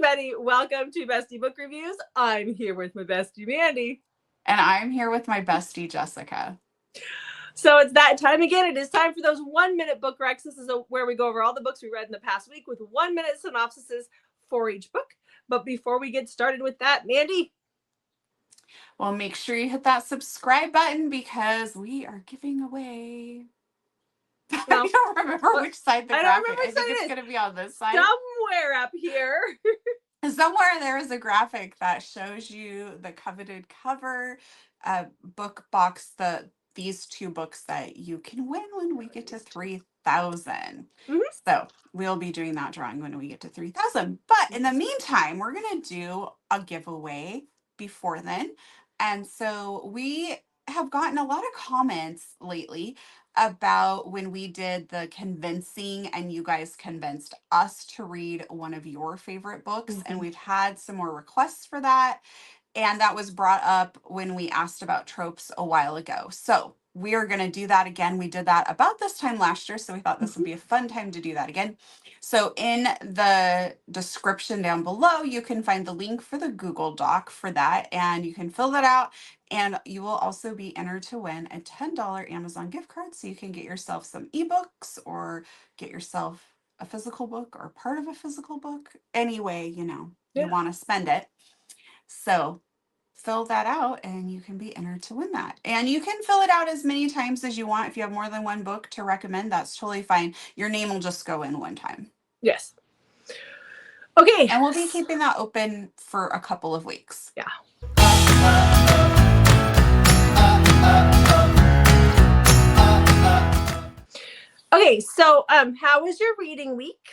everybody. Welcome to Bestie Book Reviews. I'm here with my bestie, Mandy. And I'm here with my bestie, Jessica. So it's that time again. It is time for those 1-minute book recs. This is where we go over all the books we read in the past week with 1-minute synopsises for each book. But before we get started with that, Mandy. Well, make sure you hit that subscribe button because we are giving away... I don't remember which side the graphic. I think it's going to be on this side. Somewhere up here. Somewhere there is a graphic that shows you the coveted cover book box, these two books that you can win when we get to 3,000. Mm-hmm. So we'll be doing that drawing when we get to 3,000. But in the meantime, we're going to do a giveaway before then. And so we have gotten a lot of comments lately about when we did the convincing and you guys convinced us to read one of your favorite books. Mm-hmm. And we've had some more requests for that. And that was brought up when we asked about tropes a while ago. So we are going to do that again. We did that about this time last year. So we thought this would be a fun time to do that again. So in the description down below, you can find the link for the Google Doc for that. And you can fill that out. And you will also be entered to win a $10 Amazon gift card. So you can get yourself some ebooks or get yourself a physical book or part of a physical book. Any way, you want to spend it. So fill that out and you can be entered to win that. And you can fill it out as many times as you want. If you have more than one book to recommend, that's totally fine. Your name will just go in one time. Yes. Okay. And we'll be keeping that open for a couple of weeks. Yeah. Okay, so how was your reading week?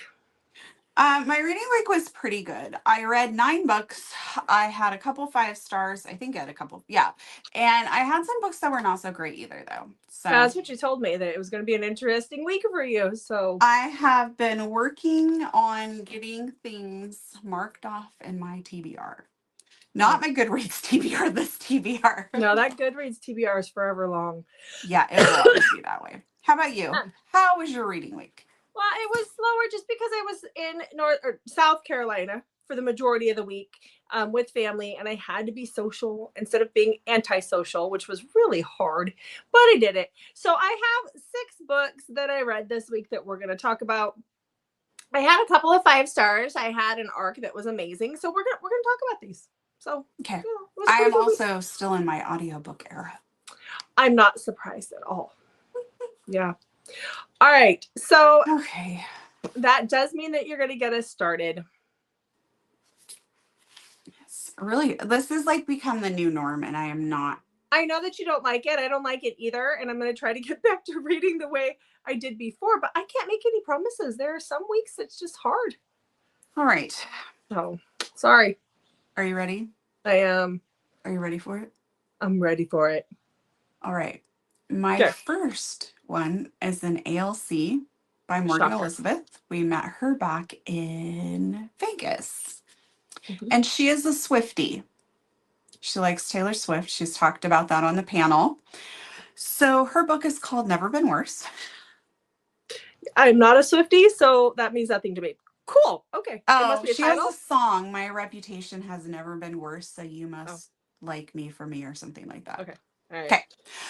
My reading week was pretty good. I read 9 books. I had a couple 5 stars. I think I had a couple. Yeah. And I had some books that were not so great either, though. So that's what you told me, that it was going to be an interesting week for you. So I have been working on getting things marked off in my TBR. Not my Goodreads TBR, this TBR. No, that Goodreads TBR is forever long. Yeah, it will always be that way. How about you? How was your reading week? Well, it was slower just because I was in South Carolina for the majority of the week with family, and I had to be social instead of being antisocial, which was really hard, but I did it. So I have 6 books that I read this week that we're going to talk about. I had a couple of 5 stars. I had an arc that was amazing. So we're gonna talk about these. So okay, I am also still in my audiobook era. I'm not surprised at all. Yeah. All right. So okay, that does mean that you're going to get us started. Yes, really, this is like become the new norm, and I am not. I know that you don't like it. I don't like it either, and I'm going to try to get back to reading the way I did before, but I can't make any promises. There are some weeks it's just hard. All right. Oh, sorry. Are you ready? I am. Are you ready for it? I'm ready for it. All right. My first one is an ALC by Morgan Elizabeth. We met her back in Vegas. Mm-hmm. And she is a Swiftie. She likes Taylor Swift. She's talked about that on the panel. So her book is called Never Been Worse. I'm not a Swiftie, so that means nothing to me. Cool. Okay. Oh, she has a song. My reputation has never been worse, so you must like me for me or something like that. Okay. All right. Okay.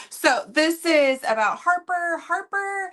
So this is about Harper. Harper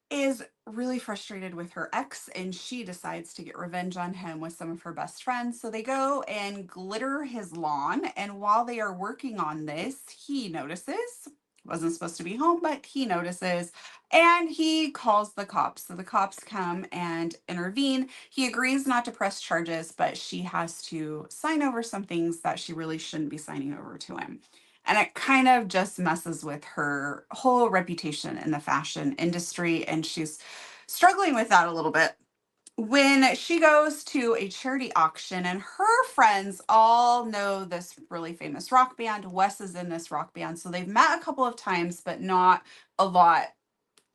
is really frustrated with her ex, and she decides to get revenge on him with some of her best friends. So they go and glitter his lawn. And while they are working on this, he notices, wasn't supposed to be home, but he notices, and he calls the cops. So the cops come and intervene. He agrees not to press charges, but she has to sign over some things that she really shouldn't be signing over to him. And it kind of just messes with her whole reputation in the fashion industry. And she's struggling with that a little bit. When she goes to a charity auction, and her friends all know this really famous rock band. Wes is in this rock band. So they've met a couple of times, but not a lot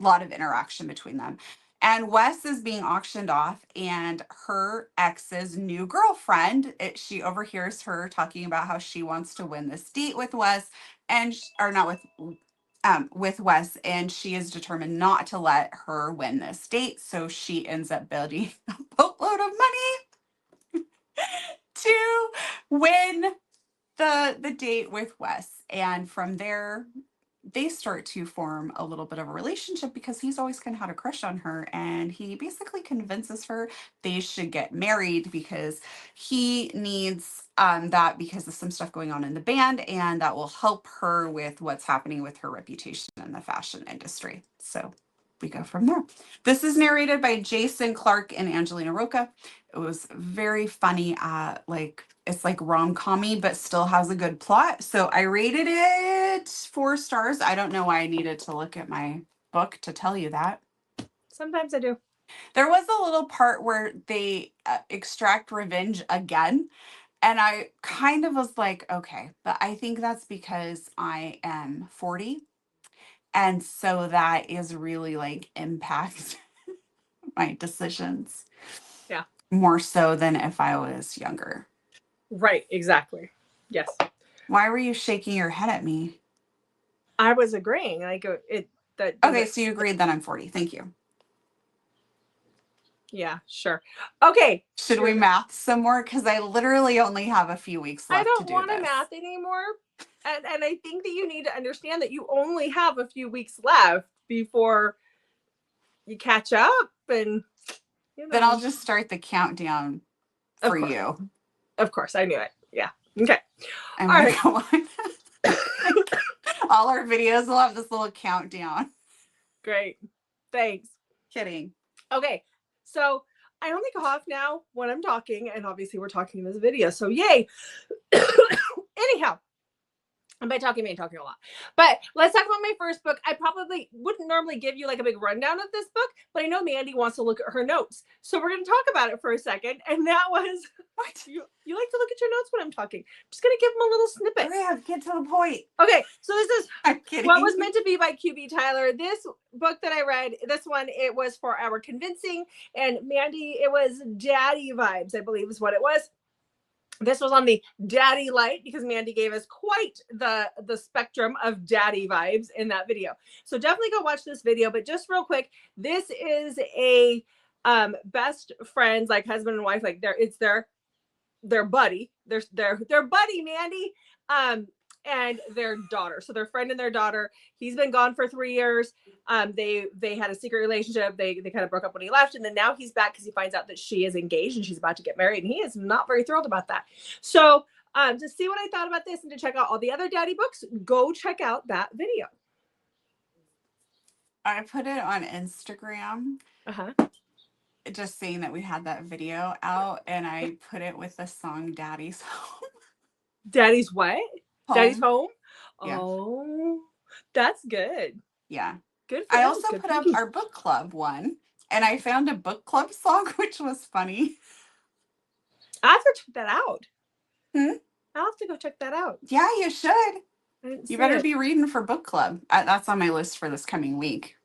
of interaction between them. And Wes is being auctioned off, and her ex's new girlfriend, she overhears her talking about how she wants to win this date with Wes, with Wes, and she is determined not to let her win this date. So she ends up building a boatload of money win the date with Wes. And from there, they start to form a little bit of a relationship because he's always kind of had a crush on her. And he basically convinces her they should get married because he needs that because of some stuff going on in the band. And that will help her with what's happening with her reputation in the fashion industry. So we go from there. This is narrated by Jason Clark and Angelina Roca. It was very funny. It's like rom-commy, but still has a good plot. So I rated it 4 stars. I don't know why I needed to look at my book to tell you that. Sometimes I do. There was a little part where they extract revenge again. And I kind of was like, okay, but I think that's because I am 40. And so that is really like impacts my decisions. Yeah. More so than if I was younger. Right, exactly. Yes. Why were you shaking your head at me? I was agreeing. Like it that Okay, so you agreed that I'm 40. Thank you. Yeah, sure. Okay. Should we math some more? Because I literally only have a few weeks left to do this. I don't want to math anymore. And I think that you need to understand that you only have a few weeks left before you catch up and Then I'll just start the countdown for you. Of course, I knew it. Yeah. Okay. I'm gonna go on. All our videos will have this little countdown. Great. Thanks. Kidding. Okay. So I only cough now when I'm talking, and obviously we're talking in this video. So yay. Anyhow. And by talking, I mean talking a lot. But let's talk about my first book. I probably wouldn't normally give you like a big rundown of this book, but I know Mandy wants to look at her notes. So we're going to talk about it for a second. And that was, what? You like to look at your notes when I'm talking. I'm just going to give them a little snippet. Yeah, get to the point. Okay, so this is I'm kidding. What Was Meant to Be by QB Tyler. This book that I read, this one, it was 4 Hour Convincing. And Mandy, it was daddy vibes, I believe is what it was. This was on the daddy light because Mandy gave us quite the spectrum of daddy vibes in that video. So definitely go watch this video. But just real quick, this is a best friends, like husband and wife, like it's their buddy. Their buddy, Mandy. And their daughter. So their friend and their daughter. He's been gone for 3 years. They had a secret relationship. They kind of broke up when he left, and then now he's back because he finds out that she is engaged and she's about to get married, and he is not very thrilled about that. So to see what I thought about this and to check out all the other daddy books, go check out that video. I put it on Instagram. Just saying that we had that video out, and I put it with the song Daddy's Home. Daddy's what? Home. Daddy's Home? Yeah. Oh, that's good. Yeah. Good. I also put up our book club one, and I found a book club song, which was funny. I have to check that out. I'll have to go check that out. Yeah, you should. You better be reading for book club. That's on my list for this coming week.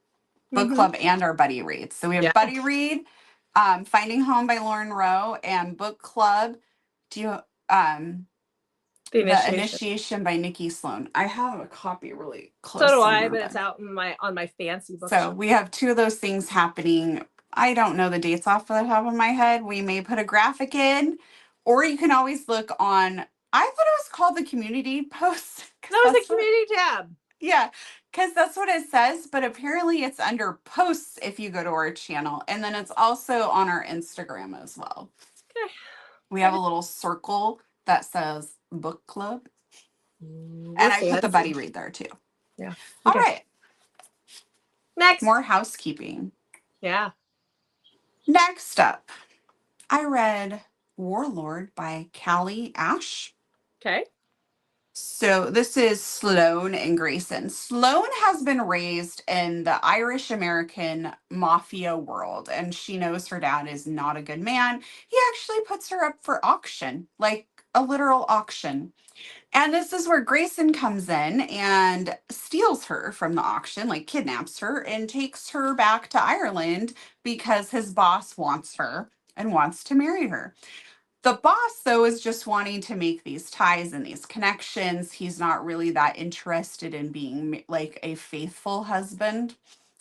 Book club and our buddy reads. So we have buddy read, Finding Home by Lauren Rowe, and book club. Do you The Initiation by Nikki Sloan. I have a copy really close. So do I, but it's out on my fancy book. So we have 2 of those things happening. I don't know the dates off the top of my head. We may put a graphic in, or you can always look on. I thought it was called the community post. That was the community tab. Yeah, because that's what it says. But apparently it's under posts if you go to our channel. And then it's also on our Instagram as well. Okay. We have a little circle that says book club. And I put the buddy read there too. Yeah. Okay. All right. Next. More housekeeping. Yeah. Next up, I read Warlord by Callie Ash. Okay. So this is Sloane and Grayson. Sloane has been raised in the Irish American mafia world, and she knows her dad is not a good man. He actually puts her up for auction, like a literal auction. And this is where Grayson comes in and steals her from the auction, like kidnaps her and takes her back to Ireland because his boss wants her and wants to marry her. The boss, though, is just wanting to make these ties and these connections. He's not really that interested in being like a faithful husband.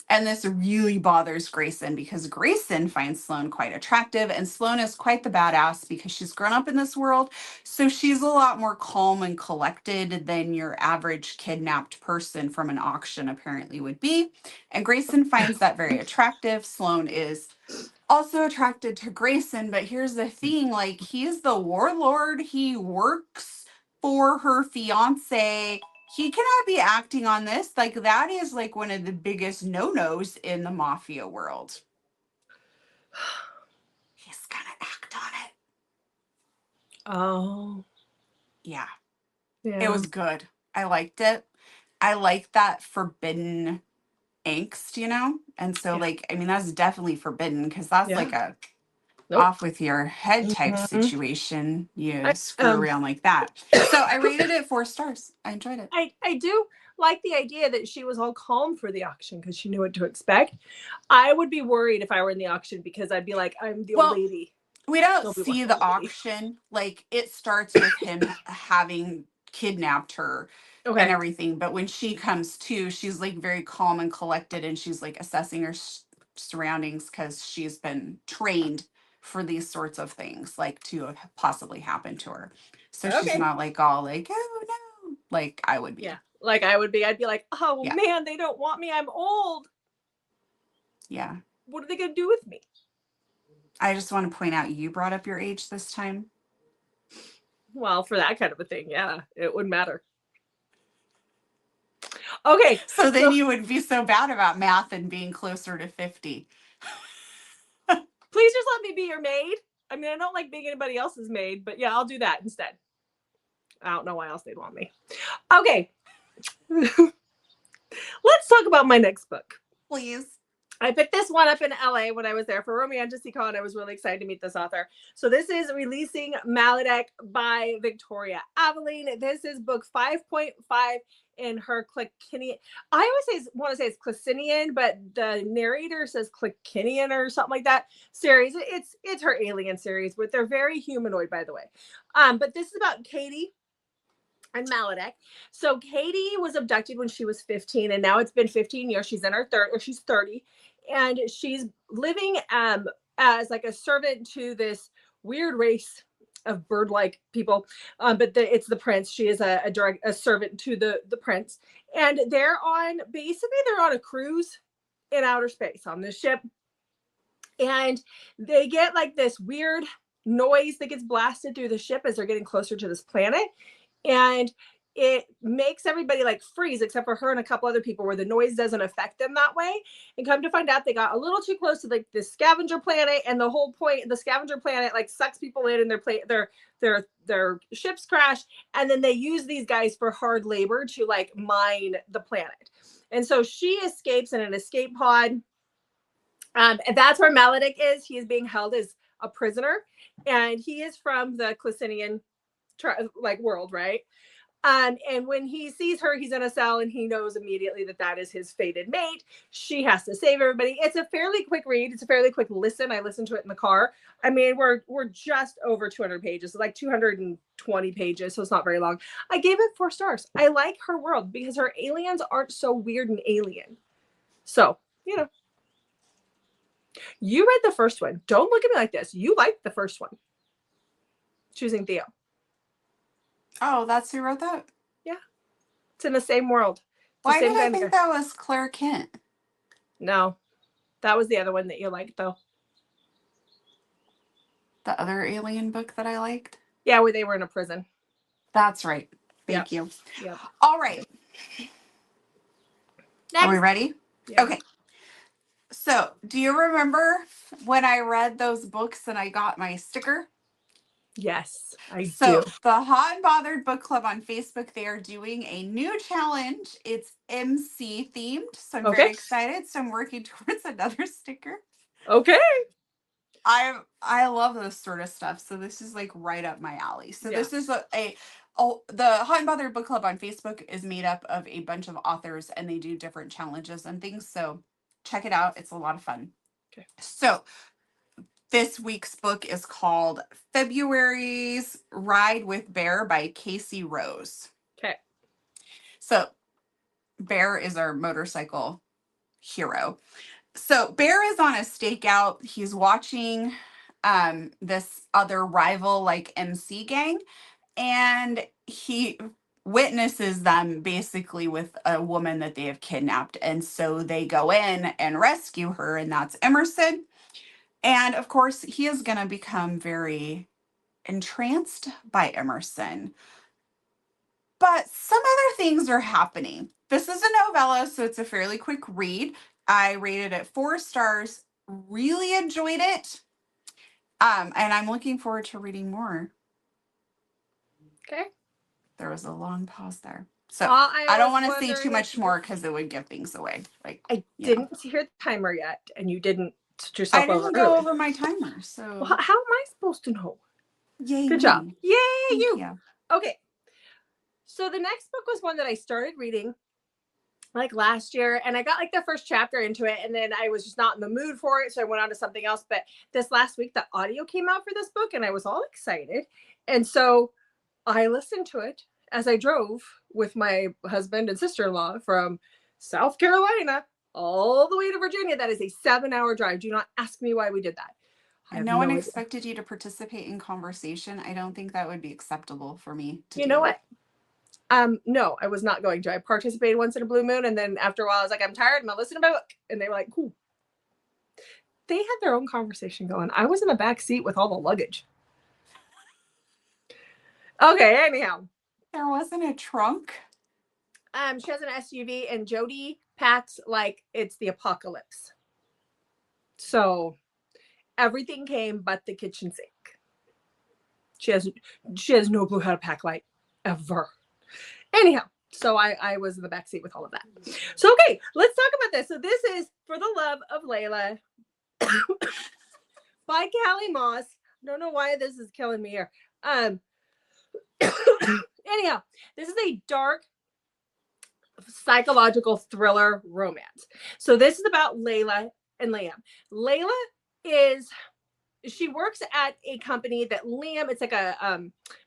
And this really bothers Grayson because Grayson finds Sloane quite attractive, and Sloane is quite the badass because she's grown up in this world. So she's a lot more calm and collected than your average kidnapped person from an auction apparently would be. And Grayson finds that very attractive. Sloane is also attracted to Grayson, but here's the thing, like, he's the warlord. He works for her fiance. He cannot be acting on this. Like, that is like one of the biggest no-nos in the mafia world. He's gonna act on it. Oh. Yeah. Yeah. It was good. I liked it. I like that forbidden angst, you know? And so, like, I mean, that's definitely forbidden because that's like a off with your head type situation. You screw around like that. So I rated it 4 stars. I enjoyed it. I do like the idea that she was all calm for the auction because she knew what to expect. I would be worried if I were in the auction because I'd be like, I'm the old lady. We don't see the auction. Like, it starts with him having kidnapped her and everything. But when she comes to, she's like very calm and collected, and she's like assessing her surroundings because she's been trained for these sorts of things, like to possibly happen to her. So she's not like all like, oh no, like I would be. Yeah, like I would be. I'd be like, oh man, they don't want me. I'm old. Yeah. What are they gonna do with me? I just want to point out you brought up your age this time. Well, for that kind of a thing, yeah, it wouldn't matter. Okay. So then you would be so bad about math and being closer to 50. Please just let me be your maid. I mean, I don't like being anybody else's maid, but yeah, I'll do that instead. I don't know why else they'd want me. Okay. Let's talk about my next book. Please. I picked this one up in LA when I was there for Romanceaudiobook. I was really excited to meet this author. So this is Releasing Maladek by Victoria Aveline. This is book 5.5 in her Clickinian. I always want to say it's Clickinian, but the narrator says Clickinian or something like that series. It's her alien series, but they're very humanoid, by the way. But this is about Katie and Maladek. So Katie was abducted when she was 15, and now it's been 15 years. She's in her she's 30, and she's living as like a servant to this weird race of bird-like people. But it's the prince. She is a servant to the prince, and they're on a cruise in outer space on this ship, and they get like this weird noise that gets blasted through the ship as they're getting closer to this planet. And it makes everybody like freeze except for her and a couple other people, where the noise doesn't affect them that way. And come to find out, they got a little too close to like this scavenger planet, and the whole point, the scavenger planet like sucks people in, and their ships crash, and then they use these guys for hard labor to like mine the planet. And so she escapes in an escape pod. And that's where Maladek is. He is being held as a prisoner, and he is from the Clickinian like world, right? And when he sees her, he's in a cell, and he knows immediately that is his fated mate. She has to save everybody. It's a fairly quick read. It's a fairly quick listen. I listened to it in the car. I mean, we're just over 200 pages, like 220 pages, so it's not very long. I gave it 4 stars. I like her world because her aliens aren't so weird and alien. So, you know. You read the first one. Don't look at me like this. You liked the first one. Choosing Theo. Oh, that's who wrote that? Yeah. It's in the same world. Why did I think that was Claire Kent? No. That was the other one that you liked, though. The other alien book that I liked? Yeah, where they were in a prison. That's right. Thank you. Yep. All right. Next. Are we ready? Yep. Okay. So, do you remember when I read those books and I got my sticker? Yes, I do. So, the Hot and Bothered Book Club on Facebook, they are doing a new challenge. It's MC themed, so I'm very excited. So, I'm working towards another sticker. Okay. I love this sort of stuff. So, this is like right up my alley. So, this is the Hot and Bothered Book Club on Facebook is made up of a bunch of authors, and they do different challenges and things. So, check it out. It's a lot of fun. Okay. So, this week's book is called February's Ride with Bear by Casey Rose. Okay. So, Bear is our motorcycle hero. So Bear is on a stakeout. He's watching this other rival like MC gang, and he witnesses them basically with a woman that they have kidnapped. And so they go in and rescue her, and that's Emerson. And of course, he is going to become very entranced by Emerson. But some other things are happening. This is a novella, so it's a fairly quick read. I rated it 4 stars, really enjoyed it. And I'm looking forward to reading more. Okay. There was a long pause there. So I don't was want to say too wondering much if you more could- because it would give things away. Like I didn't hear the timer yet, and you didn't set I yourself over didn't go early. over my timer, so Well, how am I supposed to know? yay Good me. job. Yay, Thank you. Okay. So the next book was one that I started reading like last year, and I got like the first chapter into it, and then I was just not in the mood for it, so I went on to something else. But this last week, the audio came out for this book, and I was all excited, and so I listened to it as I drove with my husband and sister-in-law from South Carolina all the way to Virginia. That is a 7-hour drive. Do not ask me why we did that. No one expected you to participate in conversation. I don't think that would be acceptable for me to do. You know what? No, I was not going to. I participated once in a blue moon, and then after a while I was like, I'm tired, I'm gonna listen to my book. And they were like, cool. They had their own conversation going. I was in the back seat with all the luggage. Okay, anyhow. There wasn't a trunk. She has an SUV, and Jody packs like it's the apocalypse. So everything came but the kitchen sink. She has no clue how to pack light ever. Anyhow, so I was in the backseat with all of that. So, okay, let's talk about this. So this is For the Love of Layla by Callie Moss. Don't know why this is killing me here. Anyhow, this is a dark psychological thriller romance. So this is about Layla and Liam. Layla she works at a company that Liam, it's like a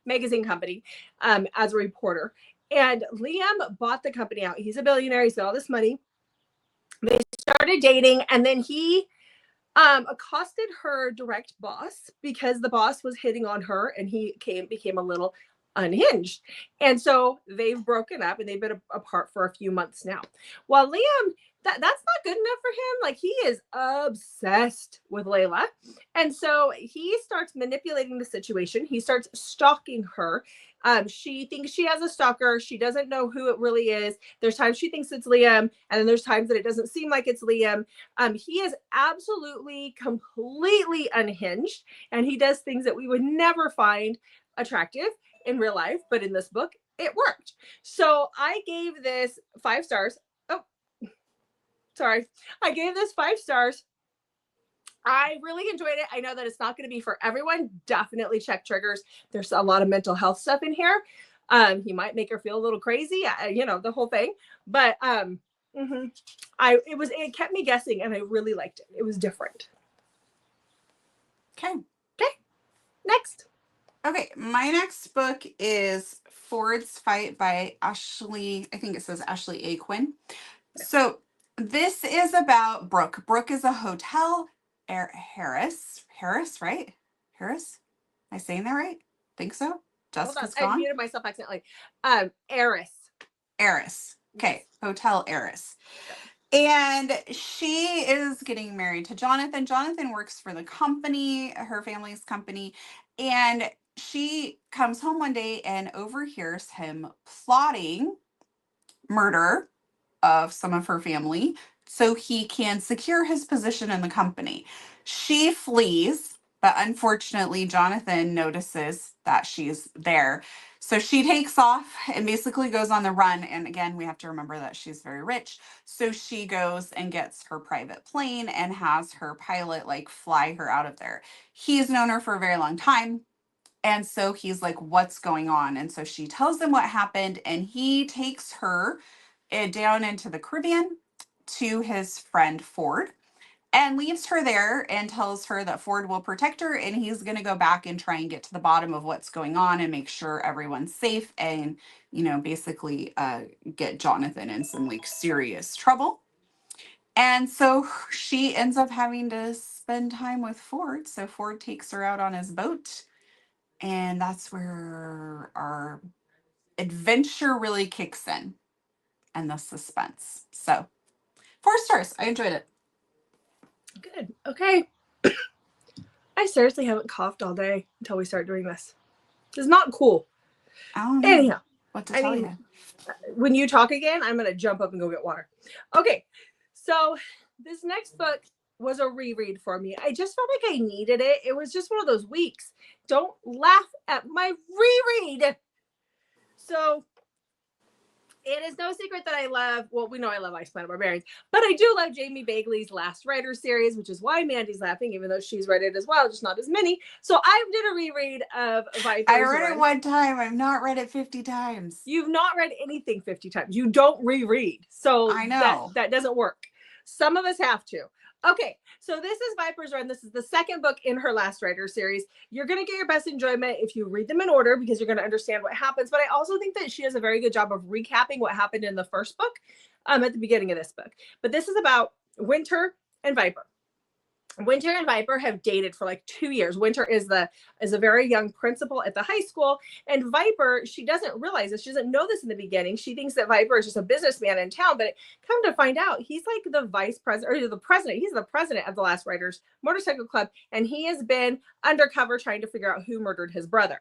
magazine company, as a reporter. And Liam bought the company out. He's a billionaire. He's got all this money. They started dating, and then he accosted her direct boss because the boss was hitting on her, and he became a little unhinged. And so they've broken up, and they've been apart for a few months now. While Liam, that's not good enough for him. Like, he is obsessed with Layla. And so he starts manipulating the situation. He starts stalking her. She thinks she has a stalker. She doesn't know who it really is. There's times she thinks it's Liam, and then there's times that it doesn't seem like it's Liam. He is absolutely, completely unhinged, and he does things that we would never find attractive in real life, but in this book, it worked. So I gave this 5 stars. Oh, sorry. I gave this 5 stars. I really enjoyed it. I know that it's not going to be for everyone. Definitely check triggers. There's a lot of mental health stuff in here. He might make her feel a little crazy, the whole thing. But it kept me guessing, and I really liked it. It was different. Okay. Next. Okay, my next book is Ford's Fight by Ashley, I think it says Ashley A. Quinn. So this is about Brooke. Brooke is a hotel Harris, right? Harris? Am I saying that right? Think so? Jessica's gone? I muted myself accidentally. Eris. Okay, hotel Eris. And she is getting married to Jonathan. Jonathan works for the company, her family's company, and she comes home one day and overhears him plotting murder of some of her family so he can secure his position in the company. She flees, but unfortunately, Jonathan notices that she's there. So she takes off and basically goes on the run. And again, we have to remember that she's very rich. So she goes and gets her private plane and has her pilot fly her out of there. He's known her for a very long time. And so he's like, what's going on? And so she tells him what happened, and he takes her down into the Caribbean to his friend Ford and leaves her there and tells her that Ford will protect her, and he's going to go back and try and get to the bottom of what's going on and make sure everyone's safe and, basically get Jonathan in some serious trouble. And so she ends up having to spend time with Ford. So Ford takes her out on his boat. And that's where our adventure really kicks in and the suspense. So 4 stars. I enjoyed it. Good. Okay. I seriously haven't coughed all day until we start doing this. It's not cool. I don't know Anyhow, what to I tell mean, you. when you talk again, I'm going to jump up and go get water. Okay. So this next book was a reread for me. I just felt like I needed it. It was just one of those weeks. Don't laugh at my reread. So it is no secret that I love, well, we know I love Ice Planet Barbarians, but I do love Jamie Bagley's Last Writer series, which is why Mandy's laughing, even though she's read it as well, just not as many. So I did a reread of Viper's I read Run. it one time. I've not read it 50 times. You've not read anything 50 times. You don't reread. So I know. that doesn't work. Some of us have to. Okay, so this is Viper's Run. This is the second book in her Last Writer series. You're going to get your best enjoyment if you read them in order because you're going to understand what happens. But I also think that she does a very good job of recapping what happened in the first book at the beginning of this book. But this is about Winter and Viper. Winter and Viper have dated for like 2 years. Winter is a very young principal at the high school, and Viper, she doesn't realize this. She doesn't know this in the beginning. She thinks that Viper is just a businessman in town, but come to find out, he's like the vice president or the president. He's the president of the Last Riders Motorcycle Club, and he has been undercover trying to figure out who murdered his brother.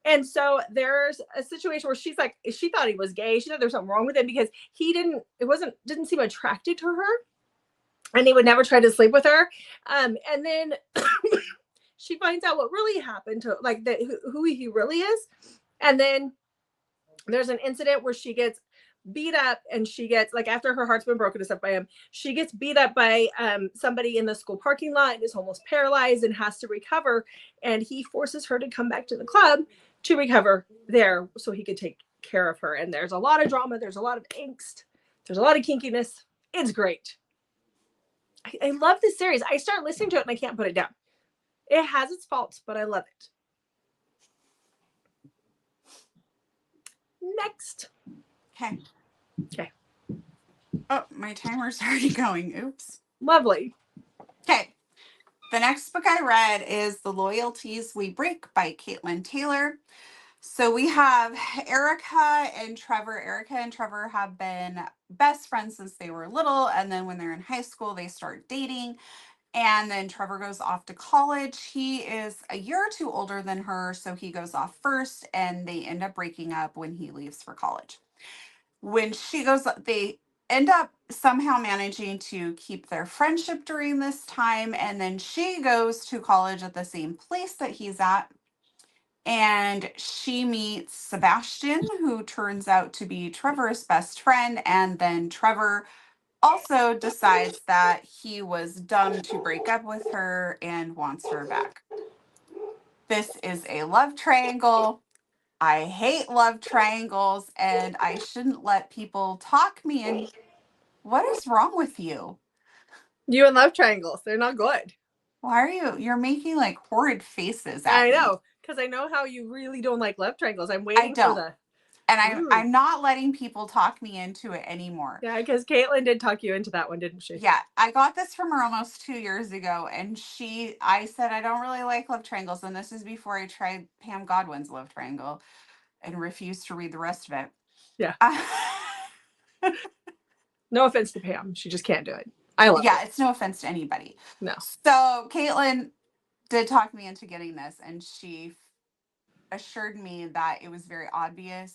And so there's a situation where she's like, she thought he was gay. She thought there was something wrong with him because he didn't seem attracted to her. And he would never try to sleep with her. And then she finds out what really happened to like who he really is. And then there's an incident where she gets beat up and she gets like after her heart's been broken and stuff by him, she gets beat up by somebody in the school parking lot and is almost paralyzed and has to recover. And he forces her to come back to the club to recover there so he could take care of her. And there's a lot of drama. There's a lot of angst. There's a lot of kinkiness. It's great. I love this series. I start listening to it and I can't put it down. It has its faults, but I love it. Next. Okay. Oh, my timer's already going. Oops. Lovely. Okay. The next book I read is The Loyalties We Break by Caitlin Taylor. So we have Erica and Trevor. Erica and Trevor have been best friends since they were little. And then when they're in high school, they start dating. And then Trevor goes off to college. He is a year or two older than her. So he goes off first and they end up breaking up when he leaves for college. When she goes, they end up somehow managing to keep their friendship during this time. And then she goes to college at the same place that he's at. And she meets Sebastian, who turns out to be Trevor's best friend. And then Trevor also decides that he was dumb to break up with her and wants her back. This is a love triangle. I hate love triangles, and I shouldn't let people talk me in. What is wrong with you? You and love triangles. They're not good. Why are you're making like horrid faces at I me? know, because I know how you really don't like love triangles. I'm waiting for the. And I'm not letting people talk me into it anymore. Yeah, because Caitlin did talk you into that one, didn't she? Yeah, I got this from her almost 2 years ago, and I said I don't really like love triangles, and this is before I tried Pam Godwin's love triangle and refused to read the rest of it. Yeah. No offense to Pam, she just can't do it. I love it. Yeah, it's no offense to anybody. No. So Caitlin did talk me into getting this, and she assured me that it was very obvious.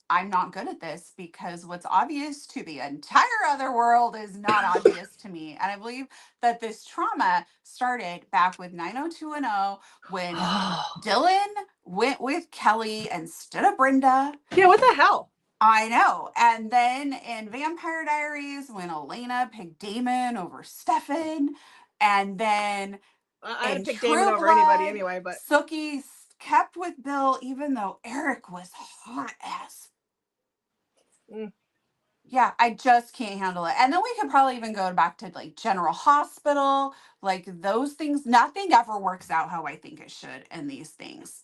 I'm not good at this because what's obvious to the entire other world is not obvious to me. And I believe that this trauma started back with 90210 when Dylan went with Kelly instead of Brenda. Yeah, what the hell? I know. And then in Vampire Diaries, when Elena picked Damon over Stefan, and then I'd pick Damon over anybody anyway, but Sookie kept with Bill even though Eric was hot as. Yeah, I just can't handle it. And then we could probably even go back to like General Hospital, like those things. Nothing ever works out how I think it should in these things.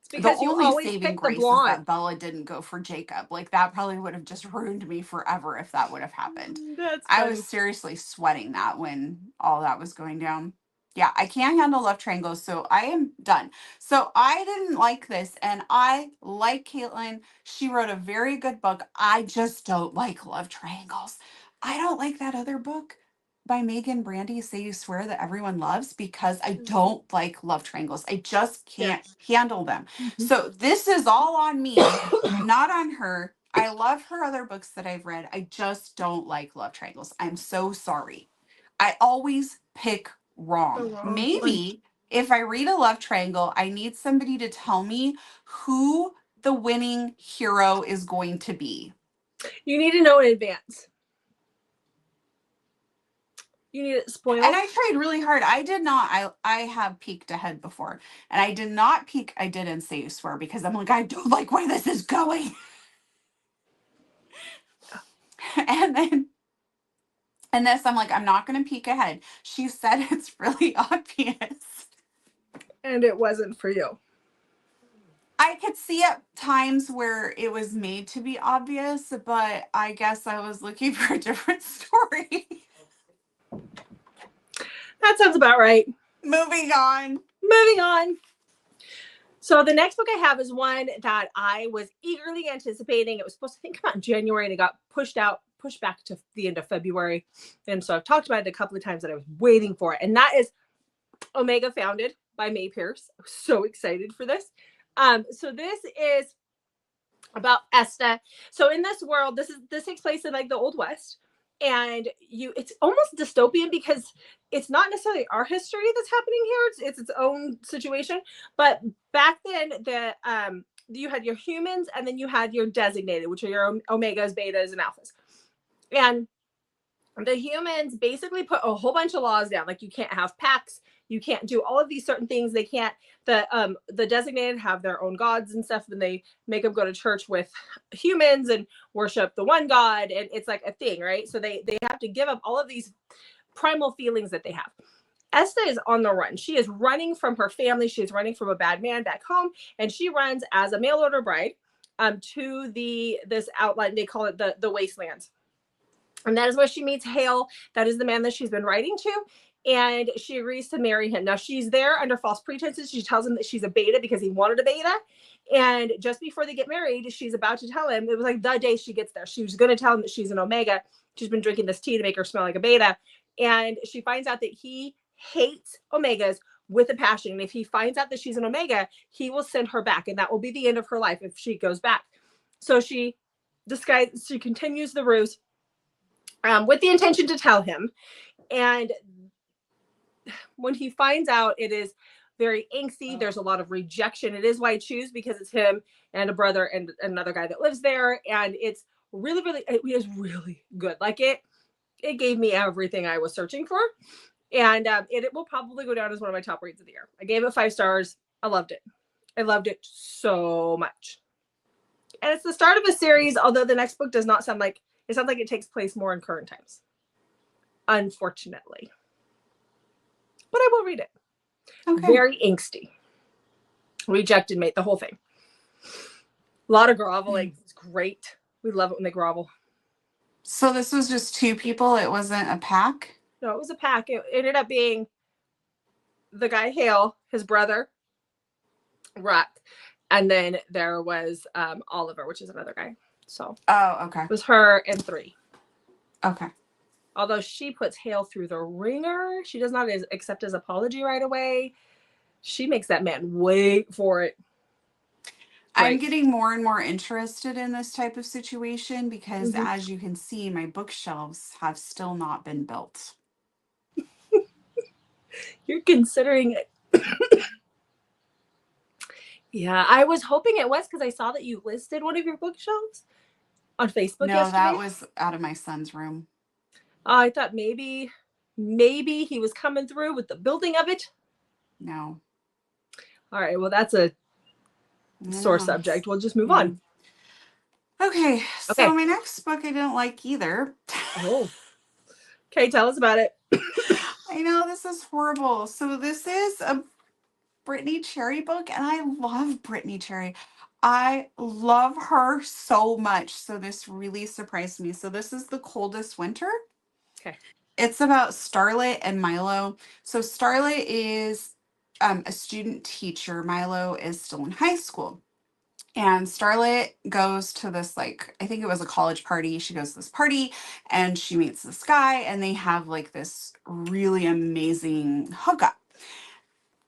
The because you only always saving pick the grace is blonde. that Bella didn't go for Jacob. Like, that probably would have just ruined me forever if that would have happened. That's I was funny. seriously sweating that when all that was going down. Yeah, I can't handle love triangles, so I am done. So I didn't like this, and I like Caitlin. She wrote a very good book. I just don't like love triangles. I don't like that other book by Megan Brandy, Say You Swear That Everyone Loves, because I don't like love triangles. I just Yeah. can't handle them. Mhm. So this is all on me, not on her. I love her other books that I've read. I just don't like love triangles. I'm so sorry. I always pick The wrong. wrong one. Maybe if I read a love triangle, I need somebody to tell me who the winning hero is going to be. You need to know in advance. You need it And spoiled. I tried really hard. I did not. I have peeked ahead before, and I did not peek. I didn't say you swear because I'm like, I don't like where this is going. And then and this, I'm like, I'm not going to peek ahead. She said it's really obvious. And it wasn't for you. I could see at times where it was made to be obvious, but I guess I was looking for a different story. That sounds about right. Moving on. Moving on. So the next book I have is one that I was eagerly anticipating. It was supposed to come out in January and it got pushed back to the end of February. And so I've talked about it a couple of times that I was waiting for it. And that is Omega Founded by May Pierce. I was so excited for this. So this is about Esta. So in this world, this takes place in like the Old West, and it's almost dystopian because it's not necessarily our history that's happening here. It's its own situation. But back then, you had your humans, and then you had your designated, which are your omegas, betas, and alphas. And the humans basically put a whole bunch of laws down, like you can't have packs, you can't do all of these certain things. They can't. The designated have their own gods and stuff, and they make them go to church with humans and worship the one god, and it's like a thing, right? So they have to give up all of these primal feelings that they have. Esta is on the run. She is running from her family. She's running from a bad man back home, and she runs as a mail order bride to this outline. They call it the wastelands. And that is where she meets Hale. That is the man that she's been writing to. And she agrees to marry him. Now, she's there under false pretenses. She tells him that she's a beta because he wanted a beta. And just before they get married, she's about to tell him, it was like the day she gets there, she was going to tell him that she's an omega. She's been drinking this tea to make her smell like a beta. And she finds out that he hates omegas with a passion. And if he finds out that she's an omega, he will send her back. And that will be the end of her life if she goes back. So she continues the ruse with the intention to tell him. And when he finds out, it is very angsty. There's a lot of rejection. It is why I choose, because it's him and a brother and another guy that lives there. And it's really, really, it is really good. Like it gave me everything I was searching for. And it will probably go down as one of my top reads of the year. I gave it 5 stars. I loved it. I loved it so much. And it's the start of a series, although the next book does not sound like, it sounds like it takes place more in current times, unfortunately. But I will read it. Okay. Very angsty. Rejected mate, the whole thing. A lot of groveling. It's great. We love it when they grovel. So this was just 2 people? It wasn't a pack? No, it was a pack. It ended up being the guy Hale, his brother, Rock, and then there was Oliver, which is another guy. So okay. It was her and 3. Okay. Although she puts Hale through the ringer, she does not accept his apology right away. She makes that man wait for it. I'm getting more and more interested in this type of situation because, as you can see, my bookshelves have still not been built. You're considering it. Yeah, I was hoping it was because I saw that you listed one of your bookshelves on Facebook yesterday. No, that was out of my son's room. I thought maybe he was coming through with the building of it. No. All right, well, that's a sore subject. We'll just move on. Okay, so my next book I didn't like either. Oh. Okay, tell us about it. I know, this is horrible. So this is Brittany Cherry book, and I love Brittany Cherry. I love her so much. So this really surprised me. So this is The Coldest Winter. Okay. It's about Starlet and Milo. So Starlet is a student teacher. Milo is still in high school. And Starlet goes to this, like, I think it was a college party. She goes to this party and she meets this guy, and they have like this really amazing hookup.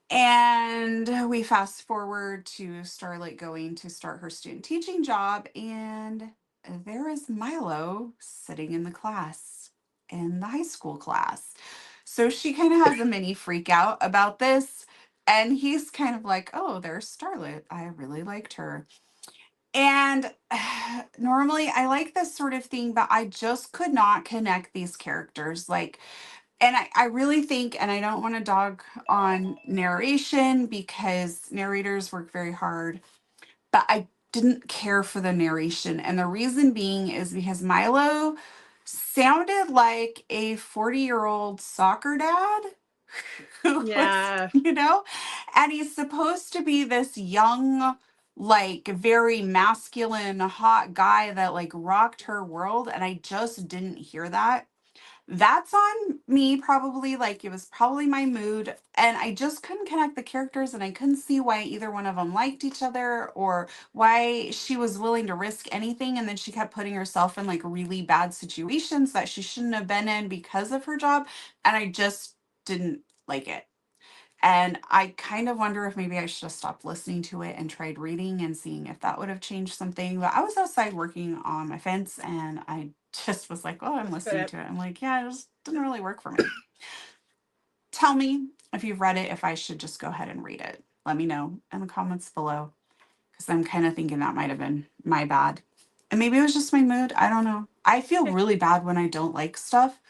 And we fast forward to Starlight going to start her student teaching job, and there is Milo sitting in the class, in the high school class. So she kind of has a mini freak out about this. And he's kind of like, oh, there's Starlight. I really liked her. And normally I like this sort of thing, but I just could not connect these characters. Like, and I really think, and I don't want to dog on narration because narrators work very hard, but I didn't care for the narration. And the reason being is because Milo sounded like a 40-year-old soccer dad who was, Yeah. and he's supposed to be this young, like very masculine, hot guy that like rocked her world. And I just didn't hear that. That's on me, probably. Like, it was probably my mood, and I just couldn't connect the characters, and I couldn't see why either one of them liked each other, or why she was willing to risk anything, and then she kept putting herself in like really bad situations that she shouldn't have been in because of her job, and I just didn't like it. And I kind of wonder if maybe I should have stopped listening to it and tried reading and seeing if that would have changed something. But I was outside working on my fence, and I just was like, oh, I'm listening But to it. I'm like, yeah, it just didn't really work for me. Tell me if you've read it, if I should just go ahead and read it. Let me know in the comments below, because I'm kind of thinking that might have been my bad. And maybe it was just my mood. I don't know. I feel really bad when I don't like stuff.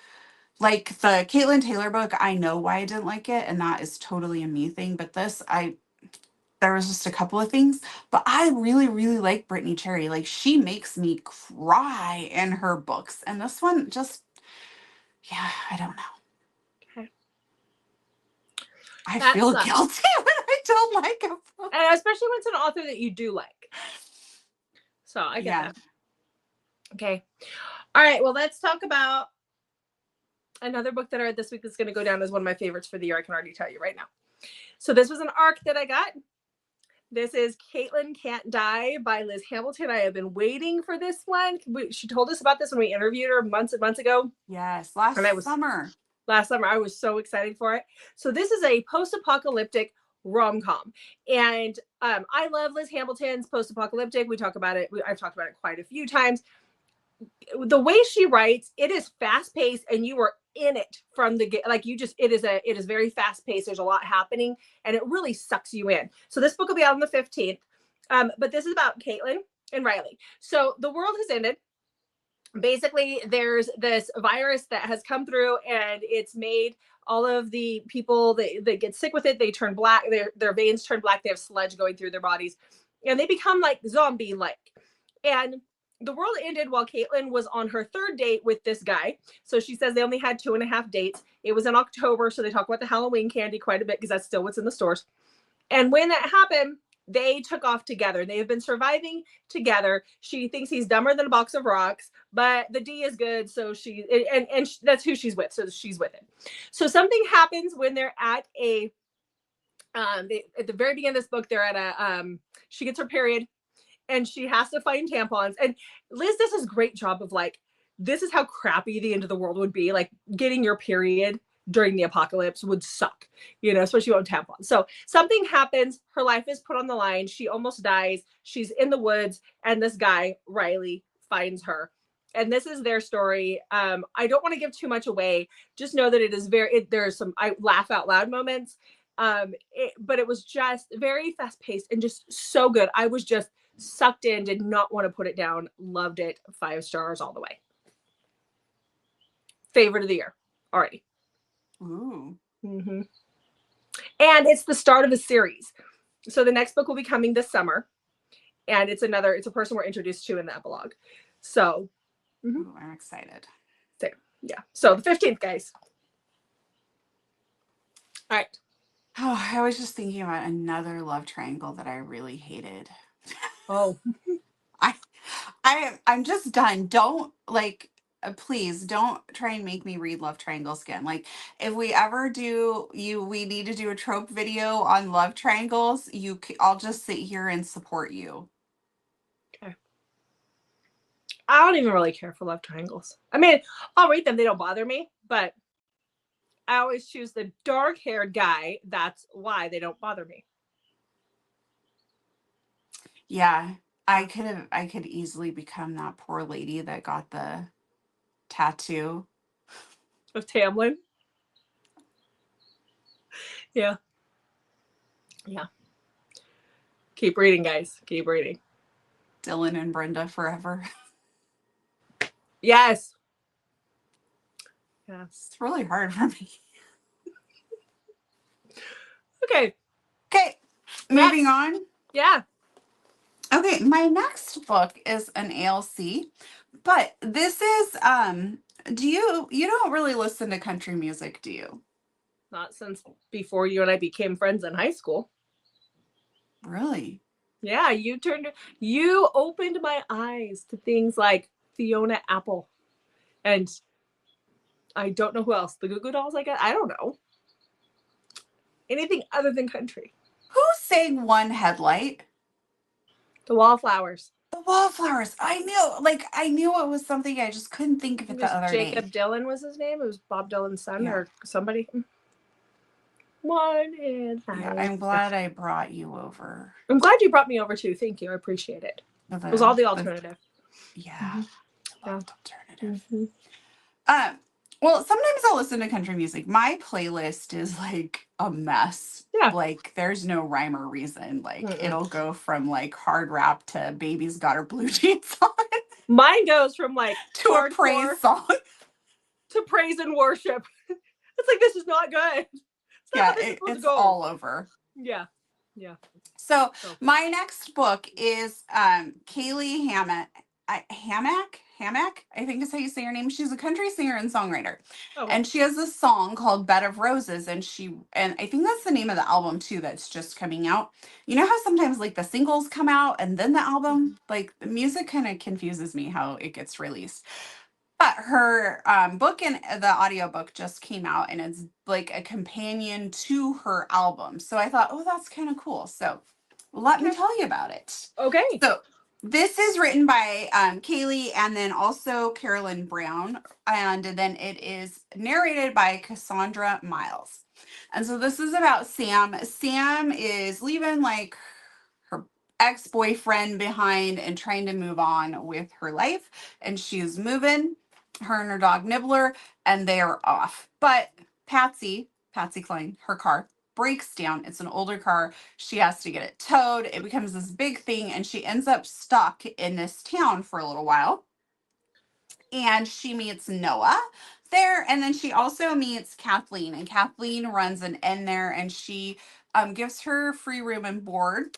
Like the Caitlin Taylor book, I know why I didn't like it, and that is totally a me thing. But this, there was just a couple of things. But I really, really like Brittany Cherry. Like, she makes me cry in her books. And this one just, yeah, I don't know. okay. I That feel sucks. guilty when I don't like a book. And especially when it's an author that you do like. So I get Yeah. that. Okay. All right. Well, let's talk about another book that I read this week that's going to go down as one of my favorites for the year. I can already tell you right now. So this was an ARC that I got. This is Caitlin Can't Die by Liz Hamilton. I have been waiting for this one. She told us about this when we interviewed her months and months ago. Yes. Summer. Last summer. I was so excited for it. So this is a post-apocalyptic rom-com. And I love Liz Hamilton's post-apocalyptic. We talk about it. I've talked about it quite a few times. The way she writes, it is fast-paced, and you are in it from the get. Like, it is very fast-paced. There's a lot happening, and it really sucks you in. So this book will be out on the 15th. But this is about Caitlin and Riley. So the world has ended. Basically, there's this virus that has come through, and it's made all of the people that get sick with it, they turn black, their veins turn black, they have sludge going through their bodies, and they become like zombie like. And the world ended while Caitlin was on her third date with this guy. So she says they only had 2.5 dates. It was in October, so they talk about the Halloween candy quite a bit because that's still what's in the stores. And when that happened, they took off together. They have been surviving together. She thinks he's dumber than a box of rocks, but the D is good. So that's who she's with. So she's with him. So something happens when they're at at the very beginning of this book, they're at she gets her period, and she has to find tampons. And Liz does this great job of like, this is how crappy the end of the world would be. Like, getting your period during the apocalypse would suck, especially on tampons. So something happens, her life is put on the line, she almost dies, she's in the woods, and this guy, Riley, finds her. And this is their story. I don't want to give too much away. Just know that it is there's some I laugh out loud moments. But it was just very fast paced and just so good. I was just sucked in, did not want to put it down. Loved it. 5 stars all the way. Favorite of the year already. Ooh. Mm-hmm. And it's the start of a series. So the next book will be coming this summer. And it's a person we're introduced to in the epilogue. So Ooh, I'm excited. So, yeah. So the 15th, guys. All right. Oh, I was just thinking about another love triangle that I really hated. Oh, I I'm just done. Don't like please don't try and make me read love triangles again. Like if we ever do we need to do a trope video on love triangles, I'll just sit here and support you. okay. I don't even really care for love triangles. I mean, I'll read them. They don't bother me, but I always choose the dark-haired guy. That's why they don't bother me. Yeah. I could easily become that poor lady that got the tattoo. Of Tamlin. Yeah. Yeah. Keep reading, guys. Keep reading. Dylan and Brenda forever. Yes. Yes. It's really hard for me. Okay. Okay, moving Next. on. Yeah. Okay, my next book is an ALC, but this is do you don't really listen to country music, do you? Not since before you and I became friends in high school. Really? Yeah, you opened my eyes to things like Fiona Apple. And I don't know who else. The Goo Goo Dolls, I guess. I don't know. Anything other than country. Who sang One Headlight? The Wallflowers. The Wallflowers. I knew it was something, I just couldn't think of It it the was other day. Jacob Dylan was his name. It was Bob Dylan's son Yeah. or somebody. One in Yeah, five. I'm glad I brought you over. I'm glad you brought me over too. Thank you. I appreciate it. It was all the alternative. Yeah. I Yeah. loved alternative. Mm-hmm. Well, sometimes I'll listen to country music. My playlist is like a mess. Yeah. Like there's no rhyme or reason. Like Mm-mm. it'll go from like hard rap to Baby's Got Her Blue Jeans on Mine goes from like to a praise song. to praise and worship. It's like, this is not good. It's not how this is supposed It's to go. all over. Yeah. Yeah. So my next book is Kaylee Hammack, I think is how you say her name. She's a country singer and songwriter. Oh. And she has a song called Bed of Roses, and I think that's the name of the album too that's just coming out. You know how sometimes like the singles come out and then the album? Like the music kind of confuses me how it gets released. But her book and the audiobook just came out, and it's like a companion to her album. So I thought, oh, that's kind of cool. So let me tell you about it. Okay. So this is written by Kaylee and then also Carolyn Brown. And then it is narrated by Cassandra Miles. And so this is about Sam. Sam is leaving like her ex-boyfriend behind and trying to move on with her life. And she's moving, her and her dog Nibbler, and they are off. But Patsy Cline, her car breaks down. It's an older car. She has to get it towed. It becomes this big thing, and she ends up stuck in this town for a little while. And she meets Noah there, and then she also meets Kathleen, and Kathleen runs an inn there, and she gives her free room and board.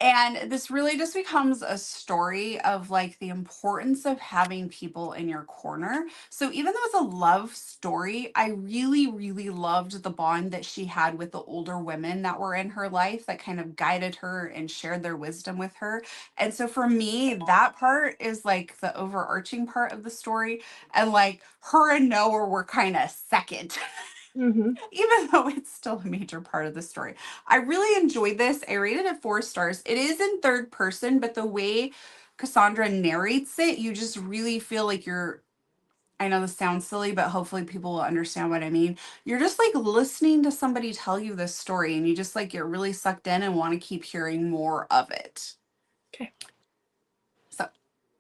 And this really just becomes a story of like the importance of having people in your corner. So even though it's a love story, I really, really loved the bond that she had with the older women that were in her life that kind of guided her and shared their wisdom with her. And so for me, that part is like the overarching part of the story. And like her and Noah were kind of second. Mm-hmm. Even though it's still a major part of the story. I really enjoyed this. I rated it 4 stars. It is in third person, but the way Cassandra narrates it, you just really feel like I know this sounds silly, but hopefully people will understand what I mean. You're just like listening to somebody tell you this story, and you just like get really sucked in and want to keep hearing more of it. Okay. So,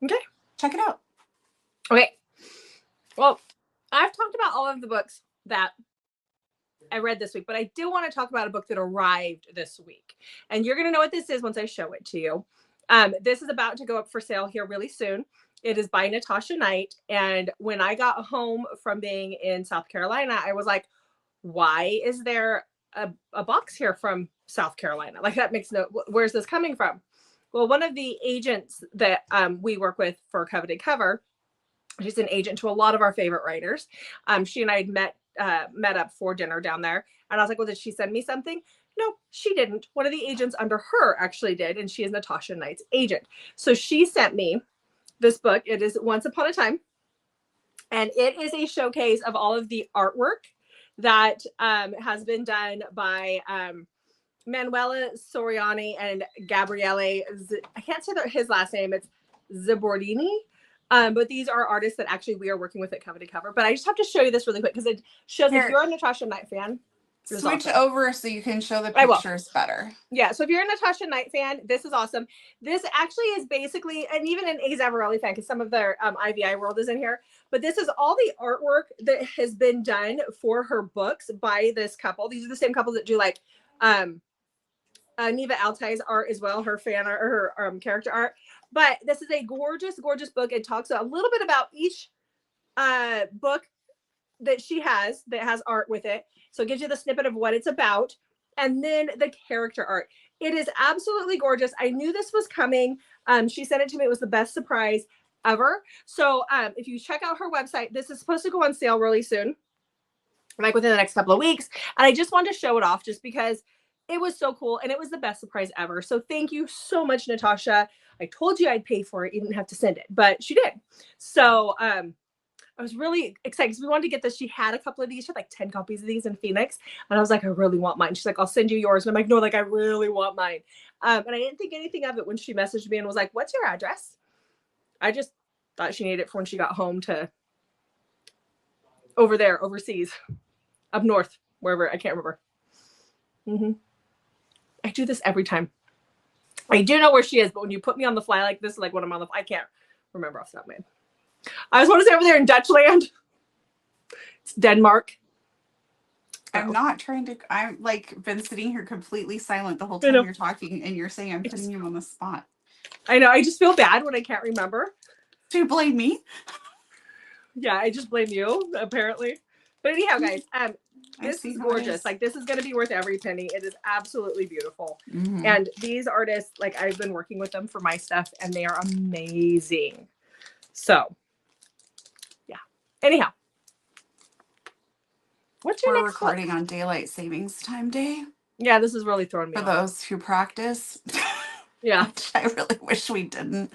okay. Check it out. Okay. Well, I've talked about all of the books that I read this week, but I do want to talk about a book that arrived this week. And you're going to know what this is once I show it to you. This is about to go up for sale here really soon. It is by Natasha Knight. And when I got home from being in South Carolina, I was like, why is there a box here from South Carolina? Like that makes where's this coming from? Well, one of the agents that we work with for Coveted Cover, she's an agent to a lot of our favorite writers. She and I had met up for dinner down there And I was like, well, did she send me something? No, she didn't. One of the agents under her actually did, and she is Natasha Knight's agent. So she sent me this book. It is Once Upon a Time, and it is a showcase of all of the artwork that has been done by Manuela Soriani and Gabriele. I can't say his last name. It's Zabordini. But these are artists that actually we are working with at Coveted Cover. But I just have to show you this really quick because it shows if you're a Natasha Knight fan. Switch over so you can show the pictures better. Yeah, so if you're a Natasha Knight fan, this is awesome. This actually is basically, and even an A. Zavarelli fan, because some of their IVI world is in here, but this is all the artwork that has been done for her books by this couple. These are the same couple that do like Neva Altai's art as well, her fan art, or her character art. But this is a gorgeous, gorgeous book. It talks a little bit about each book that she has that has art with it. So it gives you the snippet of what it's about. And then the character art. It is absolutely gorgeous. I knew this was coming. She sent it to me. It was the best surprise ever. So if you check out her website, this is supposed to go on sale really soon, like within the next couple of weeks. And I just wanted to show it off just because it was so cool and it was the best surprise ever. So thank you so much, Natasha. I told you I'd pay for it. You didn't have to send it, but she did. So I was really excited because we wanted to get this. She had a couple of these. She had like 10 copies of these in Phoenix. And I was like, I really want mine. She's like, I'll send you yours. And I'm like, no, like I really want mine. And I didn't think anything of it when she messaged me and was like, what's your address? I just thought she needed it for when she got home to over there, overseas, up north, wherever. I can't remember. I do this every time. I do know where she is, but when you put me on the fly like this, like when I'm on the I can't remember off the top of my head. I just want to say over there in Dutchland. It's Denmark. I'm not trying to. I'm like been sitting here completely silent the whole time you're talking, and you're saying I'm putting you on the spot. I know. I just feel bad when I can't remember. Do you blame me? Yeah, I just blame you, apparently. But anyhow, guys, this is gorgeous. Like this is going to be worth every penny. It is absolutely beautiful. And these artists, like I've been working with them for my stuff, and they are amazing. So. Anyhow, what's your next recording book? On daylight savings time day. Yeah, this is really throwing me for off. Those who practice. Yeah, which I really wish we didn't.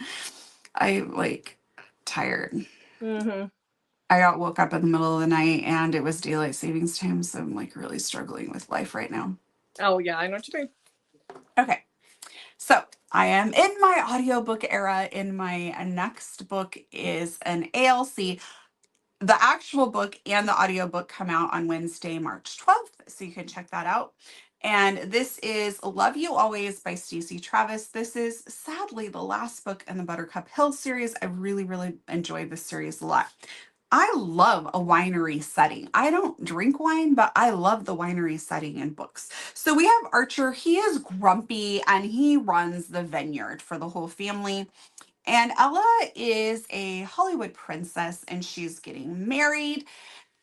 I like tired. I woke up in the middle of the night and it was daylight savings time, so I'm like really struggling with life right now. Oh yeah, I know what you mean. Okay. So I am in my audiobook era, and my next book is an ALC. The actual book and the audiobook come out on Wednesday, March 12th, so you can check that out. And this is Love You Always by Stacey Travis. This is sadly the last book in the Buttercup Hill series. I really, really enjoyed this series a lot. I love a winery setting. I don't drink wine, but I love the winery setting in books. So we have Archer. He is grumpy and he runs the vineyard for the whole family. And Ella is a Hollywood princess and she's getting married,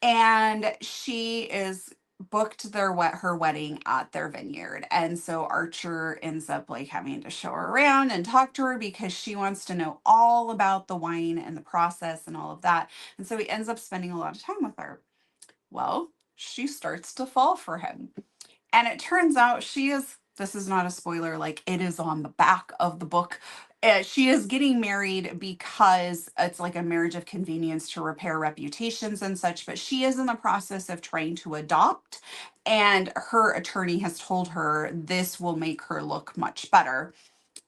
and she is booked her wedding at their vineyard. And so Archer ends up like having to show her around and talk to her because she wants to know all about the wine and the process and all of that. And so he ends up spending a lot of time with her. Well, she starts to fall for him. And it turns out this is not a spoiler, like it is on the back of the book. She is getting married because it's like a marriage of convenience to repair reputations and such, but she is in the process of trying to adopt. And her attorney has told her this will make her look much better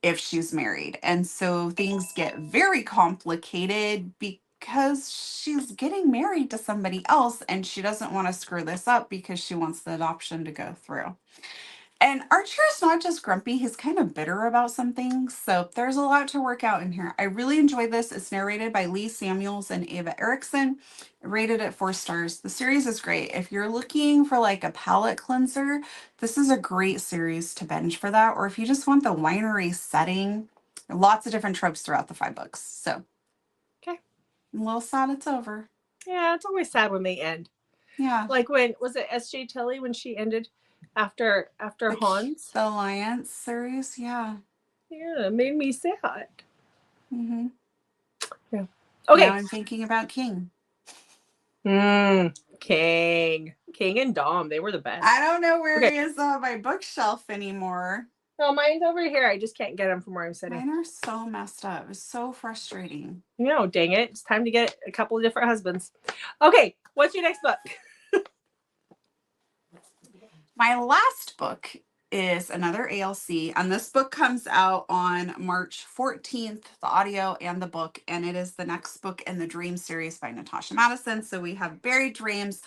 if she's married. And so things get very complicated because she's getting married to somebody else and she doesn't want to screw this up because she wants the adoption to go through. And Archer is not just grumpy, he's kind of bitter about some things. So there's a lot to work out in here. I really enjoyed this. It's narrated by Lee Samuels and Ava Erickson. Rated at 4 stars. The series is great. If you're looking for like a palate cleanser, this is a great series to binge for that. Or if you just want the winery setting, lots of different tropes throughout the 5 books. So, okay. I'm a little sad it's over. Yeah, it's always sad when they end. Yeah. Like when, was it S.J. Tilly when she ended after Hans? The Alliance series, yeah. Yeah, it made me sad. Yeah. Okay. Now I'm thinking about King. King. King and Dom, they were the best. I don't know where Okay. he is on my bookshelf anymore. No, mine's over here. I just can't get them from where I'm sitting. Mine are so messed up. It's so frustrating. No, dang it. It's time to get a couple of different husbands. Okay, what's your next book? My last book is another ALC, and this book comes out on March 14th, the audio and the book, and it is the next book in the Dream series by Natasha Madison. So we have Buried Dreams.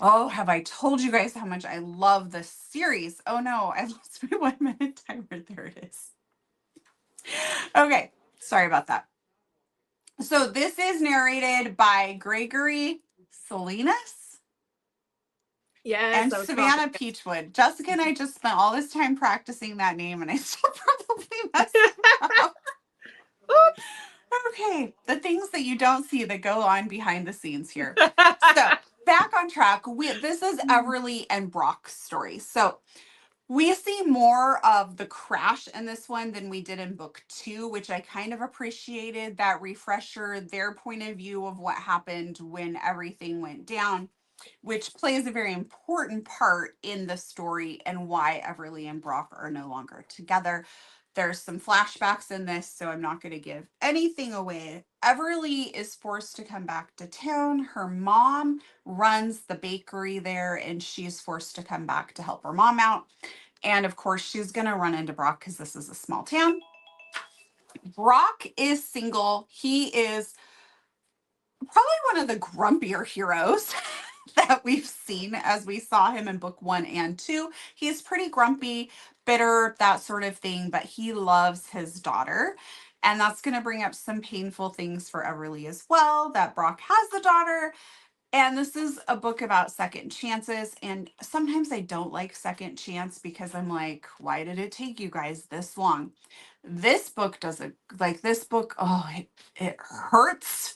Oh, have I told you guys how much I love this series? Oh no, I lost my 1 minute timer. There it is. Okay, sorry about that. So this is narrated by Gregory Salinas. Yes, And Savannah Peachwood. Jessica and I just spent all this time practicing that name, and I still probably messed it up. Oops. Okay, the things that you don't see that go on behind the scenes here. So back on track. This is Everly and Brock's story. So we see more of the crash in this one than we did in book 2, which I kind of appreciated, that refresher, their point of view of what happened when everything went down, which plays a very important part in the story and why Everly and Brock are no longer together. There's some flashbacks in this, so I'm not going to give anything away. Everly is forced to come back to town. Her mom runs the bakery there, and she's forced to come back to help her mom out. And of course, she's going to run into Brock because this is a small town. Brock is single. He is probably one of the grumpier heroes that we've seen, as we saw him in book 1 and 2. He's pretty grumpy, bitter, that sort of thing, but he loves his daughter. And that's going to bring up some painful things for Everly as well, that Brock has the daughter. And this is a book about second chances. And sometimes I don't like second chance because I'm like, why did it take you guys this long? This book doesn't, like this book, oh, it hurts.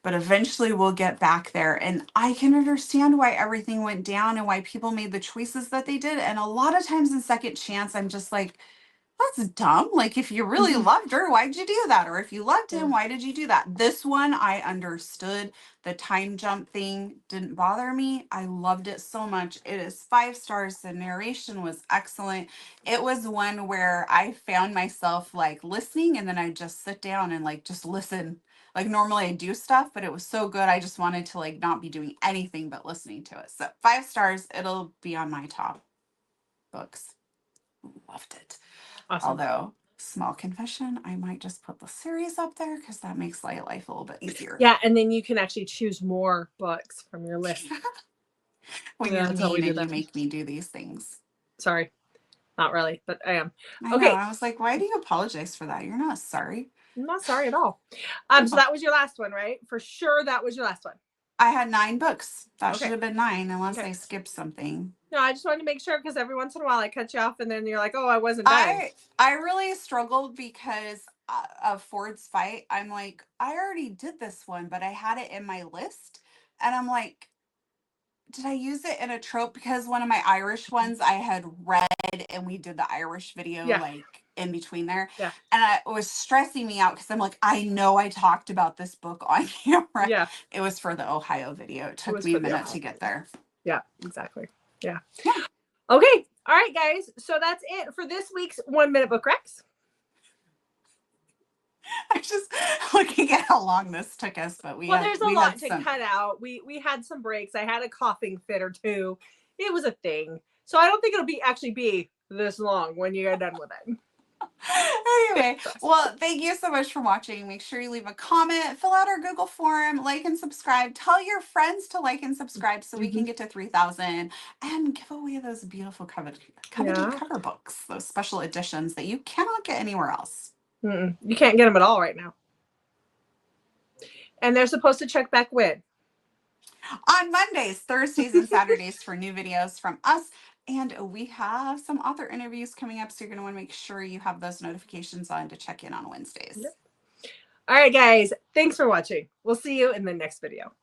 But eventually we'll get back there. And I can understand why everything went down and why people made the choices that they did. And a lot of times in second chance, I'm just like, that's dumb. Like, if you really loved her, why'd you do that? Or if you loved him, why did you do that? This one, I understood. The time jump thing didn't bother me. I loved it so much. It is 5 stars. The narration was excellent. It was one where I found myself like listening, and then I just sit down and like just listen. Like normally I do stuff, but it was so good. I just wanted to like not be doing anything but listening to it. So 5 stars. It'll be on my top books. Loved it. Awesome. Although, small confession, I might just put the series up there because that makes life a little bit easier. Yeah, and then you can actually choose more books from your list. When you're mean and you make me do these things. Sorry. Not really, but I am. I know. I was like, why do you apologize for that? You're not sorry. I'm not sorry at all. So that was your last one, right? For sure that was your last one. I had 9 books. That should have been 9 unless I skipped something. No, I just wanted to make sure because every once in a while I cut you off and then you're like, oh, I wasn't done. I really struggled because of Ford's fight. I'm like, I already did this one, but I had it in my list. And I'm like, did I use it in a trope? Because one of my Irish ones I had read and we did the Irish video like in between there. Yeah. And it was stressing me out because I'm like, I know I talked about this book on camera. Yeah. It was for the Ohio video. It took me a minute to get there. Yeah, exactly. Yeah. Okay. All right, guys. So that's it for this week's 1 Minute Book Recs. I'm just looking at how long this took us, but there's a lot to cut out. We had some breaks. I had a coughing fit or two. It was a thing. So I don't think it'll actually be this long when you get done with it. Anyway, well, thank you so much for watching. Make sure you leave a comment, fill out our Google form, like and subscribe. Tell your friends to like and subscribe so we can get to 3,000 and give away those beautiful coveted cover books, those special editions that you cannot get anywhere else. You can't get them at all right now. And they're supposed to check back when? On Mondays, Thursdays, and Saturdays for new videos from us. And we have some author interviews coming up, so you're going to want to make sure you have those notifications on to check in on Wednesdays. All right, guys. Thanks for watching. We'll see you in the next video.